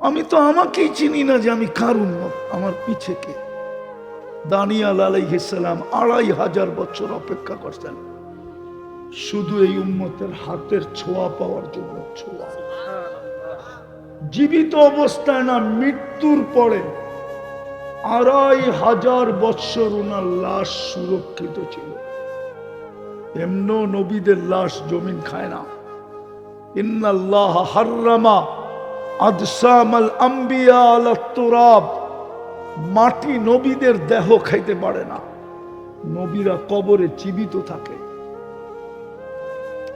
আমি তো আমাকেই চিনি না যে আমি কার উম্মত, আমার পিছে কে। দানিয়াল আলাইহিস সালাম 2500 বছর অপেক্ষা করছেন শুধু এই উম্মতের হাতের ছোঁয়া পাওয়ার জন্য। ছোঁয়া জীবিত অবস্থায় না, মৃত্যুর পরে 2500 বছর ওনার লাশ সুরক্ষিত ছিল। এমনও নবীদের লাশ জমিন খায় না। ইন্নাল্লাহ হাররামা আজসামাল আম্বিয়া আলা তুরাব। মাটি নবীদের দেহ খাইতে পারে না, নবীরা কবরে জীবিত থাকে।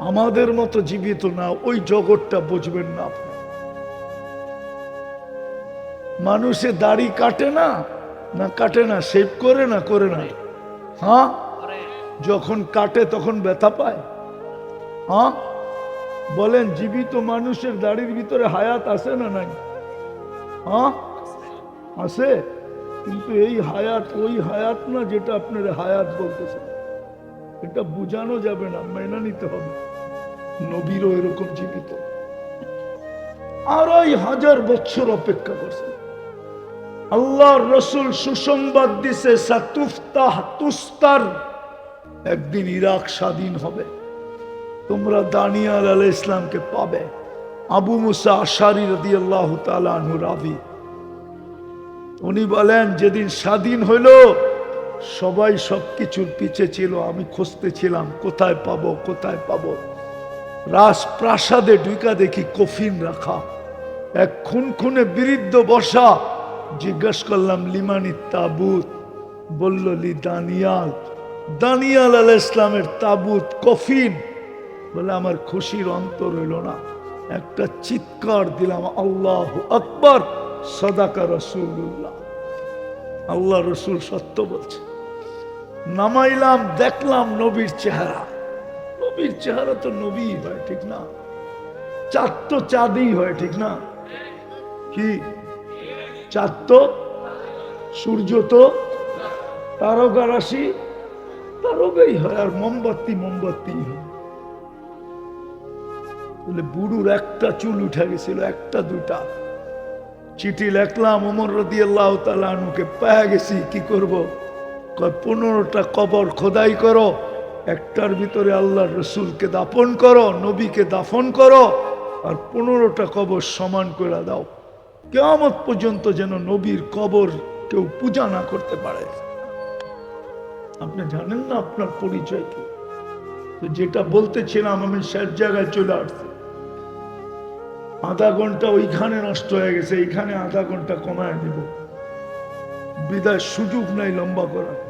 আমাদের মতো জীবিত না, ওই জগৎটা বুঝবেন না আপনি। মানুষে দাড়ি কাটে না, না কাটে না, শেভ করে না, করে না। হ্যাঁ, যখন কাটে তখন ব্যথা পায়। হ্যাঁ বলেন, জীবিত মানুষের দাড়ির ভিতরে হায়াত আছে না নাই? হ্যাঁ আছে, কিন্তু এই হায়াত ওই হায়াত না যেটা আপনারা হায়াত বলতেছেন। এটা বুঝানো যাবে না, মেনে নিতে হবে। নবীরও এরকম জীবিত 2500 বছর অপেক্ষা করছে। আল্লাহর রাসূল সুসংবাদ দিছে, সাতুফতাহ তুস্তার, একদিন ইরাক স্বাধীন হবে, তোমরা দানিয়াল আলাইহিস ইসলামকে পাবে। আবু মুসা আশারী রাদিয়াল্লাহু তাআলা আনহু রাবী, উনি বলেন যেদিন স্বাধীন হইল সবাই সবকিছুর পিছে ছিল, আমি খুঁজতেছিলাম কোথায় পাবো কোথায় পাবো। রাজপ্রাসাদে ঢুকা দেখি কফিন রাখা, এক খুনখুনে বৃদ্ধ বসা। জিজ্ঞেস করলাম লিমানি তাবুত, বলল লি দানিয়াল। দানিয়াল আলাইহিস ইসলামের তাবুত, কফিন। বলে আমার খুশির অন্তর হইল না, একটা চিৎকার দিলাম, আল্লাহু আকবার, সাদাকা রাসূলুল্লাহ। আল্লাহ রসুল সত্য বলছে। নামাইলাম, দেখলাম নবীর চেহারা। নবীর চেহারা তো নবী হয়, ঠিক না? চাঁদ তো চাঁদই হয়, ঠিক না? কি চাঁদ তো, সূর্য তো তারকা রাশি, তারকাই হয়, আর মোমবাতি মোমবাতি হয়। বলে বুড়ুর একটা চুল উঠে গেছিল, একটা দুটা। চিঠি লেখলাম, ওমর রাদিয়াল্লাহু তাআলা আনহুকে পেয়ে গেছি, কি করব? 15টা কবর খোদাই করো, একটার ভিতরে আল্লাহর রসুলকে দাফন করো, নবীকে দাফন করো, আর 15টা কবর সমান করে দাও, কিয়ামত পর্যন্ত যেন নবীর কবর কেউ পূজা না করতে পারে। আপনি জানেন না আপনার পরিচয় কি? তো যেটা বলতেছিলাম, আমি শেষ জায়গায় চলে আসছি। আধা ঘন্টা ওইখানে নষ্ট হয়ে গেছে, এইখানে আধা ঘন্টা কমায় দিব, বিদায় সুযোগ নাই লম্বা করার।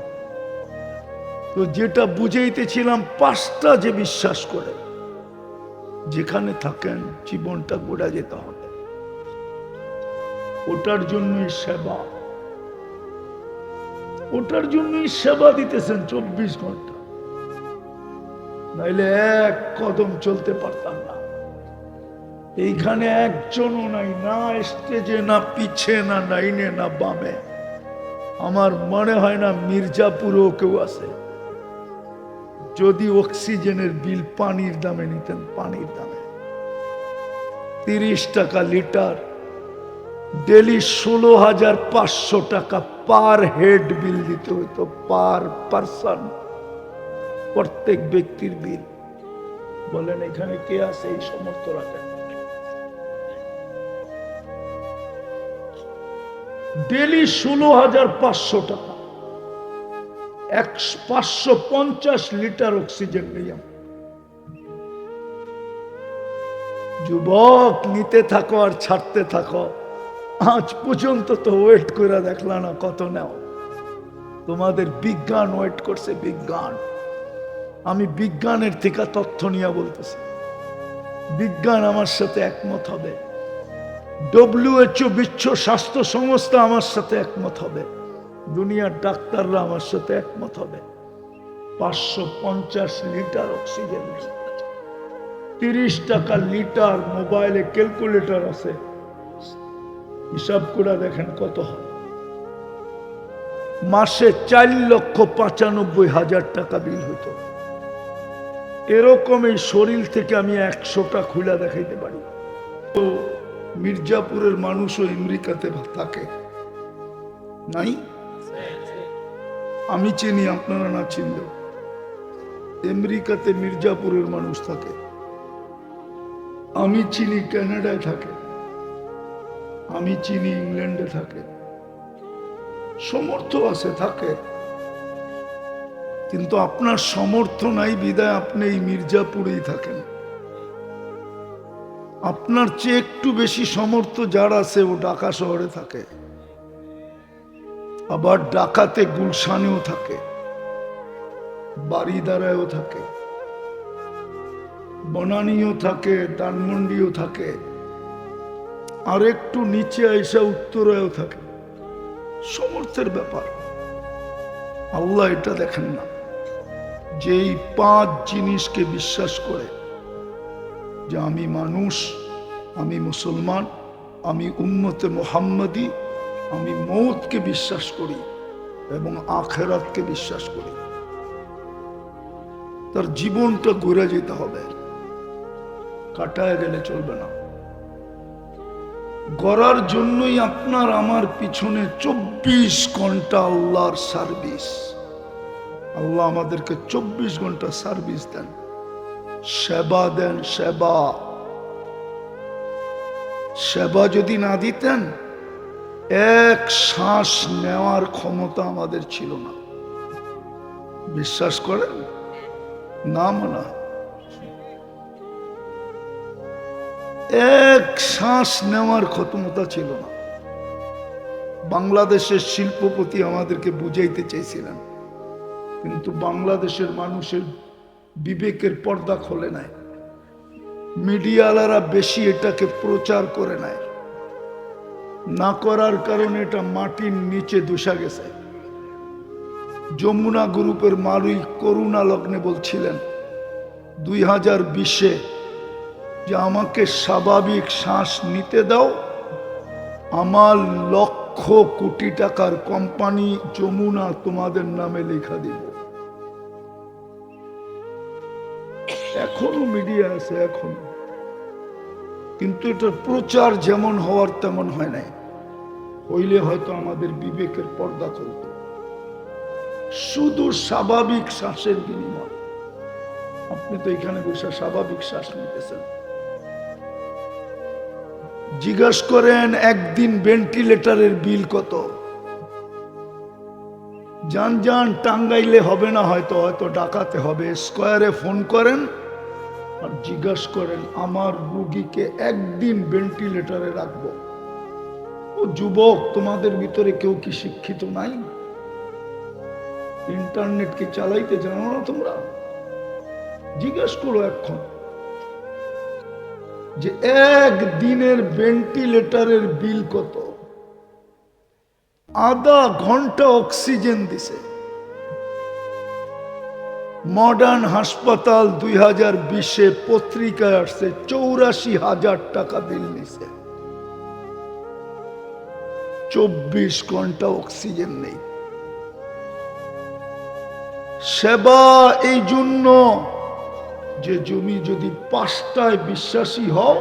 তো যেটা বুঝাইতেছিলাম, 5টা যে বিশ্বাস করে যেখানে থাকেন জীবনটা গোড়া যেতে হবে, ওটার জন্যই সেবা, ওটার জন্যই সেবা দিতেছেন 24 ঘন্টা, নাইলে এক কদম চলতে পারতাম না। এইখানে একজনও নাই, না স্টেজে, না পিছে, না লাইনে, না বামে। আমার মনে হয় না মির্জাপুরেও কেউ আছে। যদি অক্সিজেনের বিল পানির দামে নিতেন, পানির দামে 30 টাকা লিটার, ডেলি 16,500 টাকা পার হেড বিল দিতে হইতো, পার পারসন, প্রত্যেক ব্যক্তির বিল। বলেন এখানে কে আছে এই সমর্থ রাখেন? ডেলি 16,500 টাকা, 550 লিটার অক্সিজেন নিলাম। যুবক, নিতে থাকো আর ছাড়তে থাকো। আজ পর্যন্ত তো ওয়েট করে দেখলা না কত নেও। তোমাদের বিজ্ঞান ওয়েট করছে, বিজ্ঞান। আমি বিজ্ঞানের থেকে তথ্য নিয়ে বলতেছি, বিজ্ঞান আমার সাথে একমত হবে, WHO বিশ্ব স্বাস্থ্য সংস্থা আমার সাথে একমত হবে, দুনিয়ার ডাক্তাররা আমার সাথে একমত হবে। 550 লিটার অক্সিজেন, 30 টাকা লিটার। মোবাইলে ক্যালকুলেটর আছে, হিসাব করে দেখেন কত হয়। মাসে 4,95,000 টাকা বিল হতো। এরকম এই শরীর থেকে আমি 100টা খুলে দেখাইতে পারি। তো মির্জাপুরের মানুষও আমেরিকাতে থাকে নাই? আমি চিনি, আপনারা না চিনলেও আমেরিকাতে মির্জাপুরের মানুষ থাকে। আমি চিনি কানাডায় থাকে, আমি চিনি ইংল্যান্ডে থাকে। সমর্থ আছে, থাকে, কিন্তু আপনার সমর্থ নাই বিদায় আপনি এই মির্জাপুরেই থাকেন। আপনার চেয়ে একটু বেশি সমর্থ যার আছে ও ঢাকা শহরে থাকে, আবার ঢাকাতে গুলশানেও থাকে, বাড়িদারায়ও থাকে, বনানীও থাকে, ধানমন্ডিও থাকে, আর একটু নিচে আইসা উত্তরায়ও থাকে। সমর্থের ব্যাপার। আল্লাহ এটা দেখেন না, যেই 5 জিনিসকে বিশ্বাস করে যে আমি মানুষ, আমি মুসলমান, আমি উম্মতে মুহাম্মাদি, আমি মৌতকে বিশ্বাস করি এবং আখিরাতকে বিশ্বাস করি, তার জীবনটা ঘুরে যেতে হবে, কাটায় গেলে চলবে না। গড়ার জন্যই আপনার আমার পিছনে 24 ঘন্টা আল্লাহর সার্ভিস। আল্লাহ আমাদেরকে 24 ঘন্টা সার্ভিস দেন, সেবা দেন। সেবা সেবা যদি না দিতেন, এক শ্বাস নেওয়ার ক্ষমতা আমাদের ছিল না। বিশ্বাস করেন না? মানা এক শ্বাস নেওয়ার ক্ষমতা ছিল না। বাংলাদেশের শিল্পপতি আমাদেরকে বুঝাইতে চাইছিলেন, কিন্তু বাংলাদেশের মানুষের বিবেকের পর্দা খোলে নাই। মিডিয়ালারা বেশি এটাকে প্রচার করে নাই, না করার কারণে এটা মাটির নিচে দোষা গেছে। যমুনা গ্রুপের মালিক করুণা লগ্নে বলছিলেন 2020-এ যে আমাকে স্বাভাবিক শ্বাস নিতে দাও, আমার লক্ষ কোটি টাকার কোম্পানি যমুনা তোমাদের নামে লেখা দিব। এখনো মিডিয়া আছে, এখন, কিন্তু এটার প্রচার যেমন হওয়ার তেমন হয় নাই। হইলে হয়তো আমাদের বিবেকের পর্দা চলত। শুধু স্বাভাবিক শ্বাসের বিনিময়। আপনি তো এখানে বসে স্বাভাবিক শ্বাস নিতেছেন। জিজ্ঞাসা করেন একদিন ভেন্টিলেটরের বিল কত? যান যান, টাঙ্গাইলে হবে না, হয়তো হয়তো ঢাকাতে হবে। স্কয়ারে ফোন করেন আর জিজ্ঞাসা করেন আমার রুগীকে একদিন ভেন্টিলেটরে রাখবো। ও যুবক, তোমাদের ভিতরে কেউ কি শিক্ষিত নাই? ইন্টারনেট কি চালাইতে জানো না তোমরা? জিজ্ঞাসা করো এখন যে একদিনের ভেন্টিলেটরের বিল কত? আধা ঘন্টা অক্সিজেন দিছে। মডার্ন হাসপাতাল 2020-এ পত্রিকায় আসছে 84,000 টাকা বিল নিছে। 24 ঘন্টা অক্সিজেন নেই। সেবা এই জন্য যে তুমি যদি 5টায় বিশ্বাসী হও,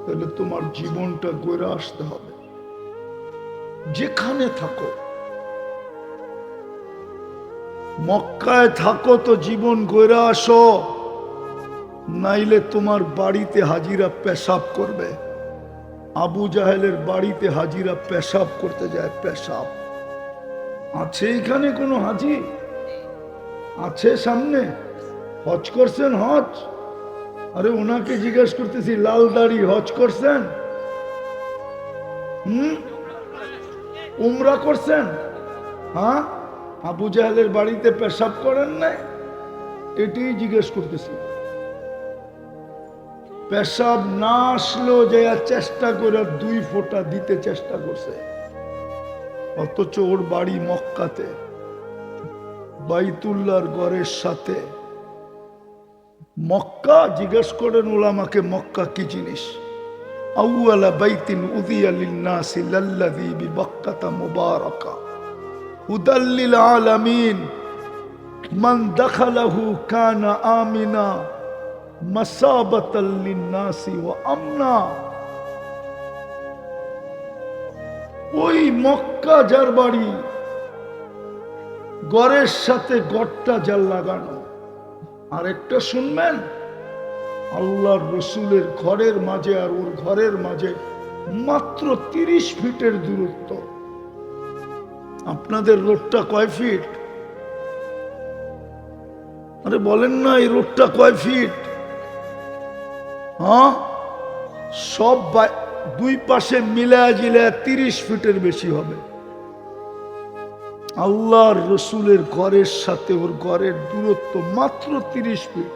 তাহলে তোমার জীবনটা গড়ে আসতে হবে। যেখানে থাকো, মক্কায় থাকো তো জীবন গড়ে আসো, নাইলে তোমার বাড়িতে হাজিরা পেশাব করবে। আবু জাহেলের বাড়িতে হাজিরা পেশাব করতে যায়। পেশাব আছে এখানে কোনো হাজি আছে? সামনে হজ করছেন? হজ? আরে ওনাকে জিজ্ঞাসা করতেছি, লাল দাড়ি, হজ করছেন? উমরা করছেন? হ্যাঁ, আবু জাহেলের বাড়িতে পেশাব করেন নাই? এটাই জিজ্ঞেস করতেছি। পেশাব না আসলেও যে চেষ্টা করে 2 ফোঁটা দিতে চেষ্টা করছে, অথচ ওর বাড়ি মক্কাতে, বাইতুল্লাহর ঘরের সাথে। মক্কা, জিজ্ঞেস করেন উলামাকে মক্কা কি জিনিস? আউয়ালা বাইতিন উযিয়া লিন-নাসি লাল্লাযী বিবাক্কাতা মুবারাকা হুদাল লিল আলামিন মান দাখালাহু কানা আমিনা মাসাবাতাল লিন-নাসি ওয়া আমনা। ওই মক্কা যার বাড়ি, ঘরের সাথে গড়টা যার লাগানো। আর একটা শুনবেন, আল্লাহর রসুলের ঘরের মাঝে আর ওর ঘরের মাঝে মাত্র 30 ফিটের দূরত্ব। আপনাদের রোডটা কয় ফিট? আরে বলেন না, এই রোডটা কয় ফিট? হ্যাঁ, সব দুই পাশে মিলায় জিলায় 30 ফিটের বেশি হবে। আল্লাহর রসুলের ঘরের সাথে ওর ঘরের দূরত্ব মাত্র 30 ফিট।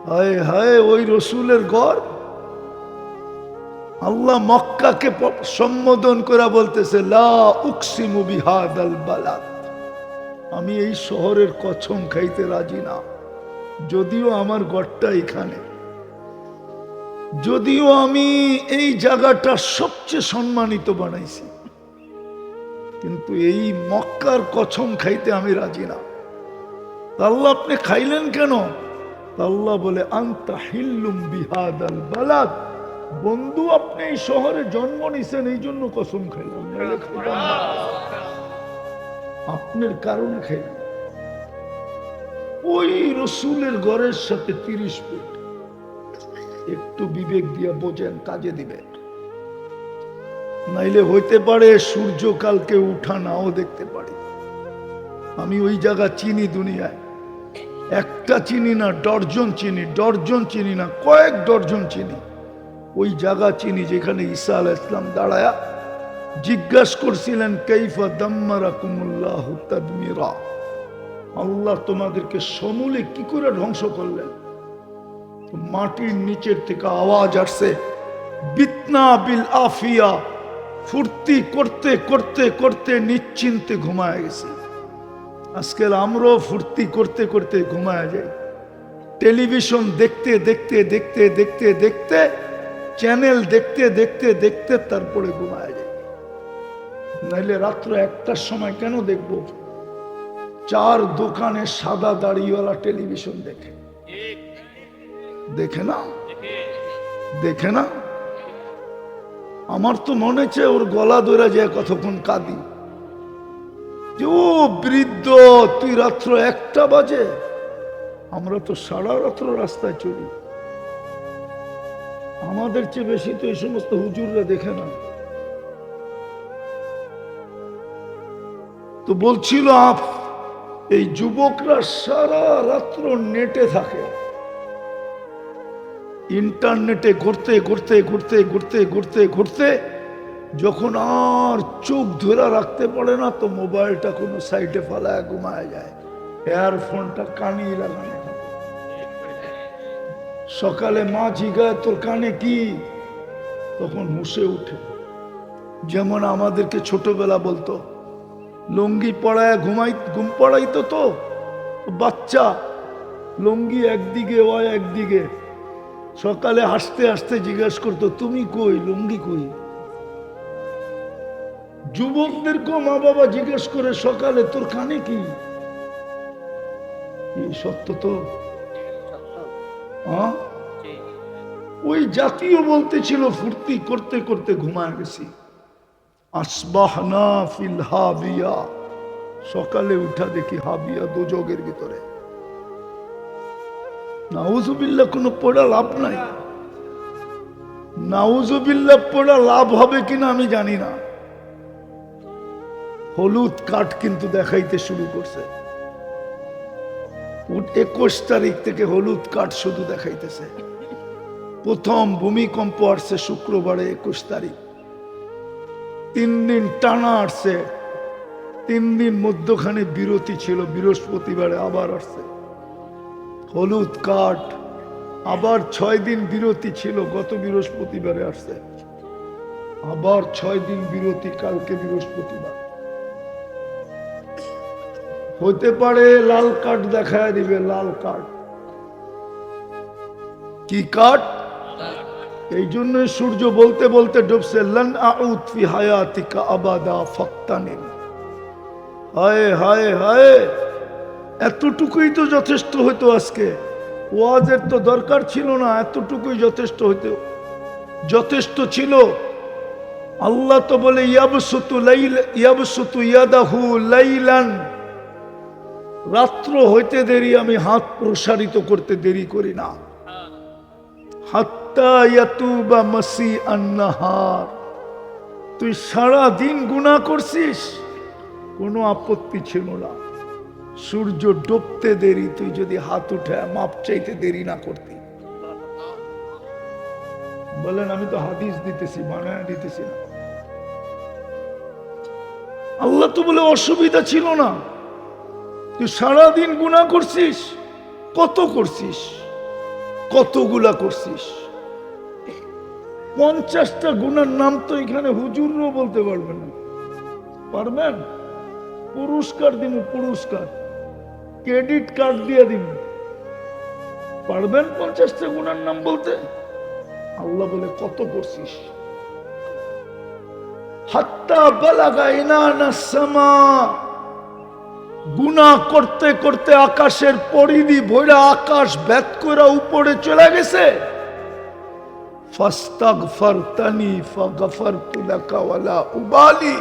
হায় হায়, ওই রসুলের ঘর। আল্লাহ মক্কাকে সম্বোধন করে বলতেছে, লা উকসিমু বিহাদাল বালাদ, আমি এই শহরের কসম খাইতে রাজি না, যদিও আমার ঘরটা এখানে, যদিও আমি এই জায়গাটা সবচেয়ে সম্মানিত বানাইছি, কিন্তু এই মক্কার কসম খাইতে আমি রাজি না। আল্লাহ, আপনি খাইলেন কেন? আল্লাহ বলে, আনতা হিল্লুম বিহাদাল বালাদ, বন্ধু আপনি এই শহরে জন্ম নিছেন, এই জন্য কসম খাইলাম, আপনার কারণে খাইলাম। ওই রসুলের ঘরের সাথে 30 ফিট। একটু বিবেক দিয়া বোঝেন, কাজে দিবেন, নাইলে হইতে পারে সূর্য কালকে উঠা নাও দেখতে পারি। আমি ওই জায়গা চিনি, দুনিয়ায় একটা চিনি না, ডর্জন চিনি, ডর্জন চিনি না, কয়েক ডর্জন চিনি। ওই জায়গা চিনি যেখানে ঈসা আলাইহিস সালাম দাঁড়ায়া জিজ্ঞাসা করছিলেন, কাইফা দাম্মারাকুমুল্লাহু তাদমিরা, আল্লাহ তোমাদেরকে সমূলে কি করে ধ্বংস করলেন? মাটির নিচের থেকে আওয়াজ আসছে, বিতনা বিল আফিয়া, ফুর্তি করতে করতে করতে নিশ্চিন্তে ঘুমায় গেছি। আজকাল আমরাও ফুর্তি করতে করতে ঘুমায় যাই, টেলিভিশন দেখতে দেখতে দেখতে দেখতে দেখতে, চ্যানেল দেখতে দেখতে দেখতে তারপরে ঘুমায় যাই। নাইলে রাত্র 1টার সময় কেন দেখবো? 4 দোকানে সাদা দাড়িওয়ালা টেলিভিশন দেখে, দেখে না? দেখে না? আমার তো মনে হচ্ছে ওর গলা ধরে যায় কতক্ষণ কাঁদি, যে ও বৃদ্ধ, তুই রাত্র 1টা বাজে, আমরা তো সারা রাত্র রাস্তায় চলি। আমাদের চেয়ে বেশি তো এই সমস্ত হুজুররা দেখে না। তো বলছিল এই যুবকরা সারা রাত্র নেটে থাকে, ইন্টারনেটে ঘুরতে ঘুরতে ঘুরতে ঘুরতে ঘুরতে ঘুরতে যখন আর চোখ ধরে রাখতে পারে না, তো মোবাইলটা কোনো সাইডে ফালায় ঘুমায় যায়, এয়ারফোনটা কানে লাগানো থাকে। সকালে মা জিগায়, তোর কানে কি? তখন হুঁশে উঠে। যেমন আমাদেরকে ছোটবেলা বলতো, লুঙ্গি পড়ায় ঘুম পড়াইতো, তো বাচ্চা লুঙ্গি একদিকে ওয় একদিকে, সকালে হাসতে হাসতে জিজ্ঞাসা করতো, তুমি কই, লুঙ্গি কই? যুবকদেরকেও মা বাবা জিজ্ঞেস করে সকালে, তোর কানে কি? সত্য তো? ওই জাতীয় বলতেছিল, ফুর্তি করতে করতে ঘুমায় গেছি। আসবাহনা ফিল হাবিয়া, সকালে উঠা দেখি হাবিয়া, দোজখের ভিতরে। নাউজুবিল্লাহ, কোনো পড়া লাভ নাই। নাউজুবিল্লাহ পড়া লাভ হবে কিনা আমি জানি না। হলুদ কাঠ কিন্তু দেখাইতে শুরু করছে, 21 তারিখ থেকে হলুদ কাঠ শুধু দেখাইতেছে। প্রথম ভূমিকম্প আসছে শুক্রবারে 21 তারিখ, 3 দিন টানা আসছে, 3 দিন মধ্যখানে বিরতি ছিল, বৃহস্পতিবারে আবার আসছে হলুদ কাঠ, আবার 6 দিন বিরতি ছিল, গত বৃহস্পতিবারে আসছে, আবার 6 দিন বিরতি, কালকে বৃহস্পতিবার। হতে পারে লাল কাঠ দেখায় দিবে, লাল কাঠ। কি কাঠ? এই জন্য সূর্য বলতে বলতে ডুবছে, লান আউদ ফি হায়াতিকা আবাদা ফাক্তানিম। হায় হায় হায়, এতটুকুই তো যথেষ্ট হইতো। আজকে ওয়াজের তো দরকার ছিল না, এতটুকুই যথেষ্ট হইতো। যথেষ্ট ছিল। আল্লাহ তো বলে ইয়াবসুতু ইয়াদাহু লাইলান, রাত্র হইতে দেরি আমি হাত প্রসারিত করতে দেরি করি না। হাত্তা ইয়াতুবা মাসিআন নাহার, তুই সারা দিন গুনাহ করছিস, কোনো আপত্তি ছিল না। সূর্য ডুবতে দেরি, তুই যদি হাত উঠে মাপ চাইতে দেরি না করতি। বলেন আমি তো হাদিস দিতেছি, বানায় দিতেছি না। আল্লাহ তো বলে অসুবিধা ছিল না। তুই সারাদিন গুনাহ করছিস, কত করছিস, কতগুলা করছিস। 50টা গুনার নাম তো এখানে হুজুরও বলতে পারবেন না। পারবেন? পুরস্কার দিব, পুরস্কার ক্রেডিট কার্ড দিয়ে দিব। পারবেন 50টা গুনার নাম বলতে? আল্লাহ বলে কত করছিস। হাত্তা বালাগা ইনানাস সামা, গুনাহ করতে করতে আকাশের পরিধি ভরা, আকাশ ভেদ করে উপরে চলে গেছে। ফাস্তাগফারতানি ফাগফারতু লাকা ওয়ালা উবালি,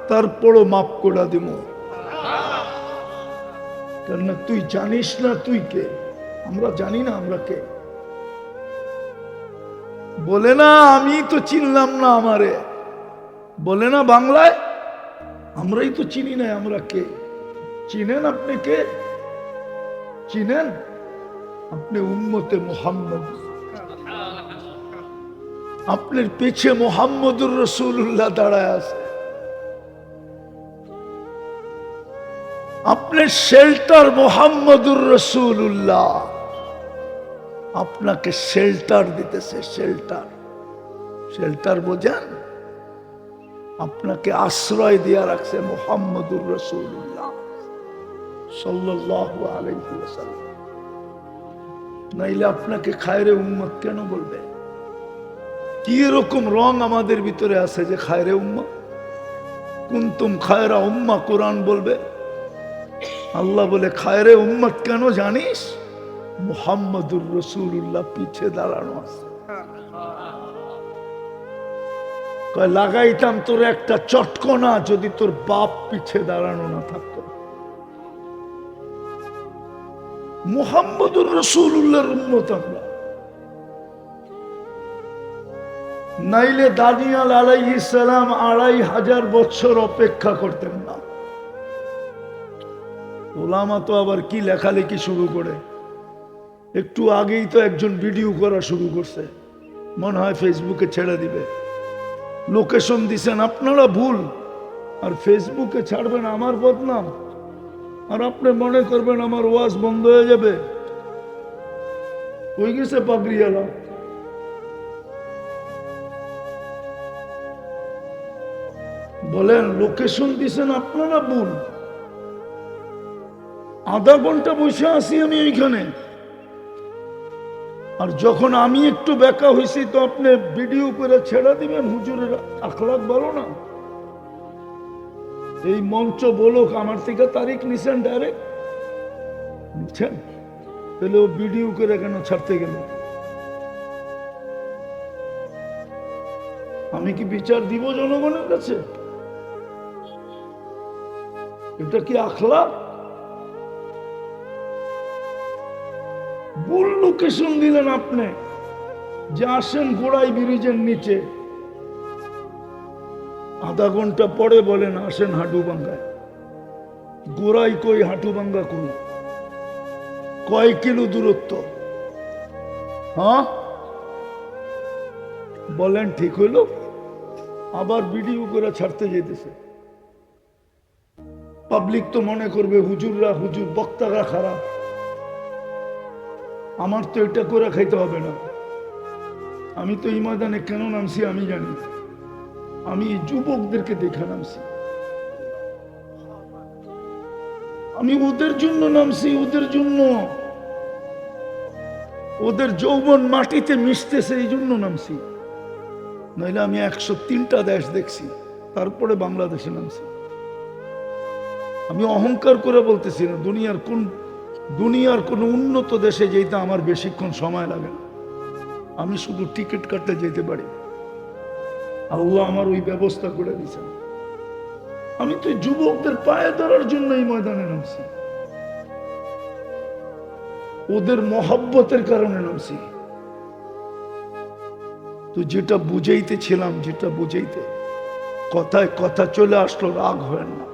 তারপরও মাফ করে দিব। কেন তুই জানিস না তুই কে? আমরা জানি না আমরা কে। বলে না আমি তো চিনলাম না আমারে, বলে না বাংলায় আমরাই তো চিনি না আমরা কে। চিনেন আপনি কে? চিনেন? আপনি উম্মতে মুহাম্মদ, আপনার পিছে মুহাম্মদুর রাসূলুল্লাহ দাঁড়ায় আছে। আপনার শেল্টার মুহাম্মদুর রাসূলুল্লাহ, আপনাকে শেল্টার দিতেছে। শেল্টার, শেল্টার বোঝেন? আপনাকে আশ্রয় দিয়া রাখছে মুহাম্মদুর রাসূলুল্লাহ সাল্লাল্লাহু আলাইহি ওয়াসাল্লাম। নাইলে আপনাকে খায়রে উম্মত কেন বলবে? কি এরকম রং আমাদের ভিতরে আছে যে খায়রে উম্মত? কুনতুম খায়রা উম্মাহ কোরআন বলবে। আল্লাহ বলে খায়রে উম্মত কেন জানিস? মুহাম্মদুর রাসূলুল্লাহ পিছে দাঁড়ানো আছে। কয় লাগাইতাম তোর একটা চটকনা যদি তোর বাপ পিছে দাঁড়ানো না থাকতো। মুহাম্মদুর রাসূলুল্লাহর উম্মত আমরা। নাইলে দানিয়াল আলাইহিস সালাম 2500 বছর অপেক্ষা করতেন না। ওলামা তো আবার কি লেখালেখি শুরু করে। একটু আগেই তো একজন ভিডিও করা শুরু করছে, মনে হয় ফেসবুকে ছেড়ে দিবে। লোকেশন দিছেন আপনারা ভুল, আর ফেসবুকে ছাড়বেন আমার বদনাম, আর আপনি মনে করবেন আমার ওয়াজ বন্ধ হয়ে যাবে। কই গেছে পাগড়িওয়ালা? বলেন লোকেশন দিছেন আপনারা ভুল। আধা ঘন্টা বসে আছি আমি এইখানে, আর যখন আমি একটু বেকা হয়েছি তো আপনি ভিডিও করে ছেড়ে দিবেন। হুজুরের আখলাক ভালো না। এই মঞ্চ বলুক আমার থেকে তারিখ নিছেন ডাইরেক্ট, বুঝছেন? তাহলে ও ভিডিও করে কেন ছাড়তে গেল? আমি কি বিচার দিব জনগণের কাছে? এটা কি আখলাক? ভুল লোকেশন দিলেন আপনি, যে আসেন গোড়াই ব্রিজের নিচে। আধা ঘন্টা পরে বলেন আসেন হাটুভাঙ্গায়। গোড়াই কই, হাটুভাঙ্গা কই? কয় কিলো দূরত্ব? হ্যাঁ বলেন ঠিক হইল? আবার ভিডিও করে ছাড়তে যেতেছে। পাবলিক তো মনে করবে হুজুররা, হুজুর বক্তারা খারাপ। আমার তো এটা করে খাইতে হবে না। আমি তো এই ময়দানে কেন নামছি আমি জানি। আমি যুবকদেরকে দেখে নামছি। আমি ওদের জন্য নামছি, ওদের জন্য। ওদের যৌবন মাটিতে মিশতেছে এই জন্য নামছি। নইলে আমি 103টা দেশ দেখছি, তারপরে বাংলাদেশে নামছি। আমি অহংকার করে বলতেছি না। দুনিয়ার কোন উন্নত দেশে যেতে আমার বেশিক্ষণ সময় লাগে না। আমি শুধু টিকিট কাটতে যেতে পারি। আল্লাহ আমার ওই ব্যবস্থা করে দিয়েছেন। আমি তো যুবকদের পায়ে ধরার জন্য এই ময়দানে নামছি, ওদের মহব্বতের কারণে নামছি। তো যেটা বুঝাইতেছিলাম, যেটা বুঝাইতে কথায় কথা চলে আসলো, রাগ হয় না।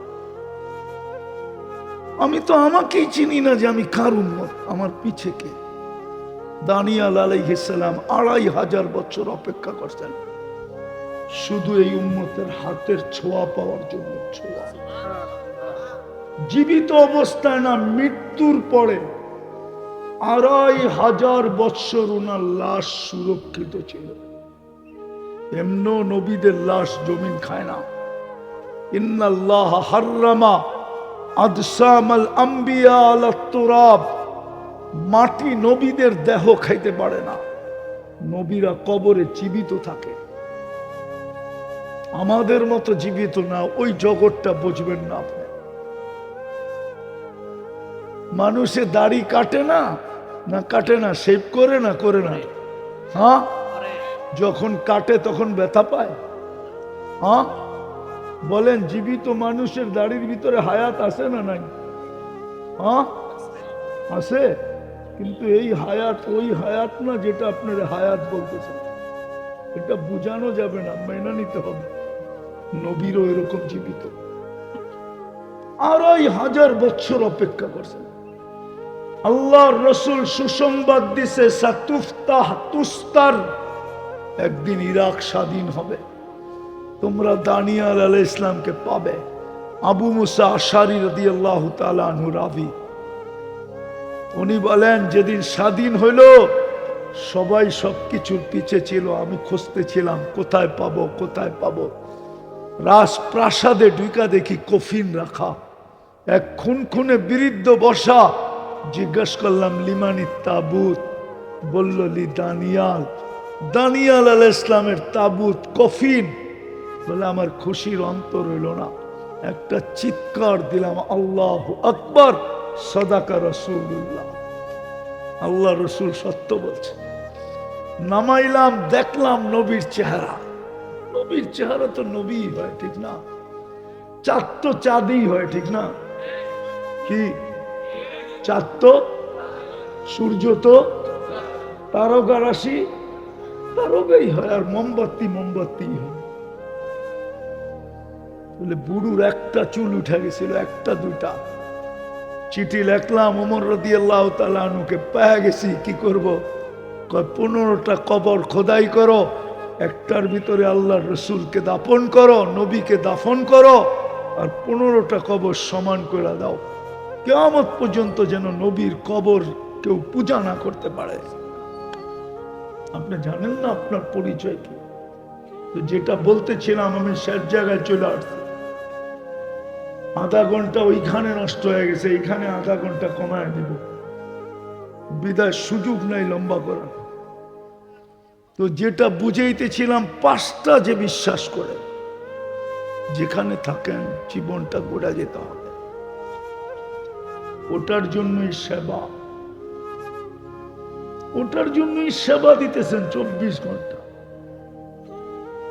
আমি তো আমাকেই চিনি না যে আমি কার উম্মত, আমার পিছে কে। দানিয়াল আলাইহিস সালাম 2500 বছর অপেক্ষা করছেন শুধু এই উম্মতের হাতের ছোঁয়া পাওয়ার জন্য। ছোঁয়া জীবিত অবস্থায় না, মৃত্যুর পরে 2500 বছর উনার লাশ সুরক্ষিত ছিল। এমন নবীদের লাশ জমিন খায় না। ইন্নাল্লাহ হাররামা আদসামাল আম্বিয়া আলাত তুরাব। মাটি নবীদের দেহ খাইতে পারে না, নবীরা কবরে জীবিত থাকে। আমাদের মতো জীবিত না, ওই জগৎটা বুঝবেন না আপনি। মানুষে দাড়ি কাটে না, না কাটে না, শেভ করে না, করে না। হ্যাঁ, যখন কাটে তখন ব্যথা পায়। হ্যাঁ বলেন, জীবিত মানুষের দাড়ির ভিতরে হায়াত আছে না নাই? হ্যাঁ আছে, কিন্তু এই হায়াত ওই হায়াত না যেটা আপনারা হায়াত বলতেছেন। এটা বুঝানো যাবে না, মেনে নিতে হবে। নবীরও এরকম জীবিত 2500 বছর অপেক্ষা করছেন। আল্লাহর রাসূল সুসংবাদ দিছে, সাতুফতাহ তুস্তার, একদিন ইরাক স্বাধীন হবে, তোমরা দানিয়াল আলাইহিস সালামকে পাবে। আবু মুসা আশআরী রাদিয়াল্লাহু তাআলা আনহু রাবী, উনি বলেন যেদিন স্বাধীন হইল সবাই সবকিছুর পিছে ছিল, আমি খুঁজতেছিলাম কোথায় পাবো, কোথায় পাবো। রাজপ্রাসাদে ঢুকা দেখি কফিন রাখা, এক খুনখুনে বৃদ্ধ বসা। জিজ্ঞেস করলাম লিমানি তাবুত, বলল লি দানিয়াল। দানিয়াল আলাইহিস সালামের তাবুত, কফিন। বলে আমার খুশির অন্তর হইল না, একটা চিৎকার দিলাম, আল্লাহু আকবার, সাদাকা রাসূলুল্লাহ। আল্লাহ রসুল সত্য বলছে। নামাইলাম, দেখলাম নবীর চেহারা। নবীর চেহারা তো নবী হয়, ঠিক না? চাঁদ তো চাঁদই হয়, ঠিক না? কি চাঁদ তো, সূর্য তো তারকা রাশি, তারকাই হয়, আর মোমবাতি মোমবাতি হয়। বলে বুড়ুর একটা চুল উঠে গেছিল, একটা দুইটা। চিঠি লেখলাম, ওমর রাদিয়াল্লাহু তাআলা আনহুকে পেয়ে গেছি, কি করব? 15টা কবর খোদাই করো, একটার ভিতরে আল্লাহর রসুলকে দাফন করো, নবীকে দাফন করো, আর 15টা কবর সমান করে দাও, কিয়ামত পর্যন্ত যেন নবীর কবর কেউ পূজা না করতে পারে। আপনি জানেন না আপনার পরিচয় কি? তো যেটা বলতেছিলাম, আমি শেষ জায়গায় চলে আসছি। আধা ঘন্টা ওইখানে নষ্ট হয়ে গেছে, এইখানে আধা ঘন্টা কমায় দেব, বিদায় সুযোগ নাই লম্বা করার। তো যেটা বুঝাইতেছিলাম, 5টা যে বিশ্বাস করে যেখানে থাকেন জীবনটা গোড়া যেতে হবে, ওটার জন্যই সেবা, ওটার জন্যই সেবা দিতেছেন 24 ঘন্টা।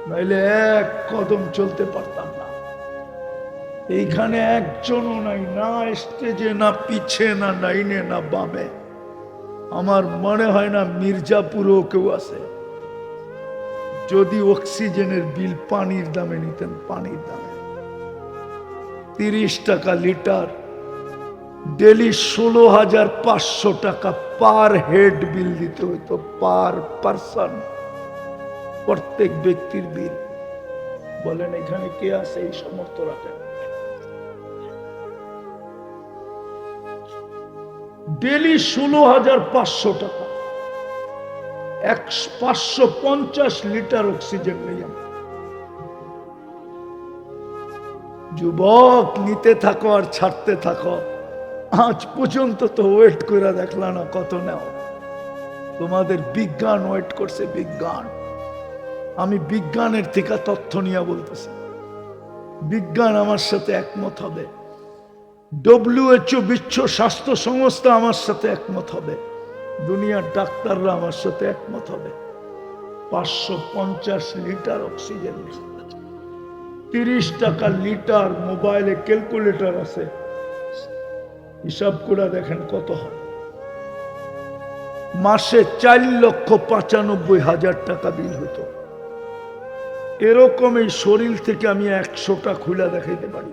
নাইলে এক কদম চলতে পারতাম না। এইখানে একজনও নাই, না স্টেজে, না পিছে, না ডাইনে, না বামে। আমার মনে হয় না মির্জাপুরেও কেউ আছে। যদি অক্সিজেনের বিল পানির দামে নিতেন, পানির দামে 30 টাকা লিটার, ডেলি 16,500 টাকা পার হেড বিল দিতে হইতো, পার পারসন, প্রত্যেক ব্যক্তির বিল। বলেন এখানে কে আছে এই সমর্থ রাখেন? ডেলি 16,500 টাকা, 550 লিটার অক্সিজেন নিলাম। যুবক, নিতে থাকো আর ছাড়তে থাকো। আজ পর্যন্ত তো ওয়েট করে দেখলা না কত নেও। তোমাদের বিজ্ঞান ওয়েট করছে, বিজ্ঞান। আমি বিজ্ঞানের থেকে তথ্য নিয়ে বলতেছি, বিজ্ঞান আমার সাথে একমত হবে। WHO বিশ্ব স্বাস্থ্য সংস্থা আমার সাথে একমত হবে, দুনিয়ার ডাক্তাররা আমার সাথে একমত হবে। 550 লিটার অক্সিজেন, 30 টাকা লিটার। মোবাইলে ক্যালকুলেটর আছে, হিসাব করে দেখেন কত হয়। মাসে 4,95,000 টাকা বিল হতো। এরকম এই শরীর থেকে আমি 100টা খুলে দেখাইতে পারি।